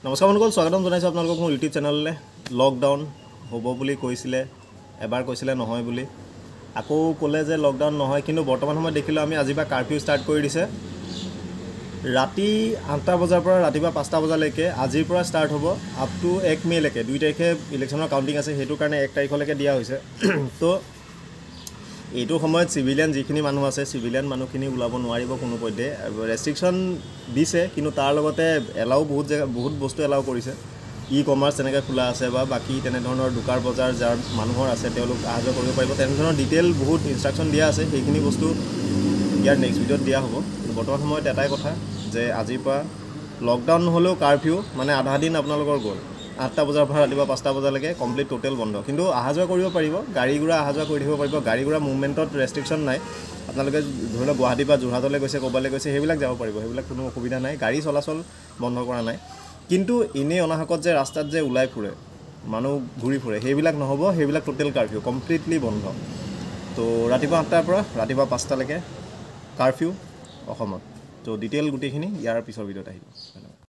নমস্কাৰ বন্ধুসকল, স্বাগতম জনাইছোঁ আপোনালোকক মোৰ ইউটিউব চেনেললৈ। লকডাউন হ'ব বুলি কৈছিলে, এবাৰ কৈছিলে নহয় বুলি, আকৌ ক'লে যে লকডাউন নহয়। কিন্তু বৰ্তমান সময়ত দেখিলোঁ আমি আজিৰ পৰা কাৰ্ফিউ ষ্টাৰ্ট কৰি দিছে। ৰাতি 8টা বজাৰ পৰা ৰাতিপুৱা 5টা বজালৈকে আজিৰ পৰা ষ্টাৰ্ট হ'ব আপ টু 1 মে'লৈকে। 2 তাৰিখে ইলেকশ্যনৰ কাউণ্টিং আছে, সেইটো কাৰণে 1 তাৰিখলৈকে দিয়া হৈছে। তো এইটো সময়ত চিভিলিয়ান যিখিনি মানুহ আছে, চিভিলিয়ান মানুহখিনি ওলাব নোৱাৰিব কোনোপধ্যে। ৰেষ্ট্ৰিকশ্যন দিছে, কিন্তু তাৰ লগতে এলাও বহুত বস্তু এলাও কৰিছে। কমাৰ্চ তেনেকৈ খোলা আছে বা বাকী তেনেধৰণৰ দোকান বজাৰ যাৰ মানুহৰ আছে তেওঁলোক অহা যোৱা কৰিব পাৰিব। তেনেধৰণৰ ডিটেইল বহুত ইনষ্ট্ৰাকশ্যন দিয়া আছে। সেইখিনি বস্তু ইয়াৰ নেক্সট ভিডিঅ'ত দিয়া হ'ব। বৰ্তমান সময়ত এটাই কথা যে আজিৰ পৰা লকডাউন নহ'লেও কাৰ্ফিউ মানে আধা দিন আপোনালোকৰ গ'ল। 8টা বজাৰ পৰা ৰাতিপুৱা 5টা বজালৈকে কমপ্লিট টোটেল বন্ধ। কিন্তু অহা যোৱা কৰিব পাৰিব, গাড়ী ঘোঁৰা অহা যোৱা কৰি থাকিব পাৰিব। গাড়ী ঘোঁৰা মুভমেণ্টত ৰেষ্ট্ৰিকশ্যন নাই। আপোনালোকে ধৰি লওক গুৱাহাটীৰ পৰা যোৰহাটলৈ গৈছে, ক'ৰবালৈ গৈছে, সেইবিলাক যাব পাৰিব, সেইবিলাক কোনো অসুবিধা নাই। গাড়ী চলাচল বন্ধ কৰা নাই। কিন্তু এনেই অনাহকত যে ৰাস্তাত যে ওলাই ফুৰে মানুহ, ঘূৰি ফুৰে, সেইবিলাক নহ'ব। সেইবিলাক টোটেল কাৰ্ফিউ কমপ্লিটলি বন্ধ। তো ৰাতিপুৱা 8টাৰ পৰা ৰাতিপুৱা 5টালৈকে কাৰ্ফিউ অসমত। তো ডিটেইল গোটেইখিনি ইয়াৰ পিছৰ ভিডিঅ'ত আহিব।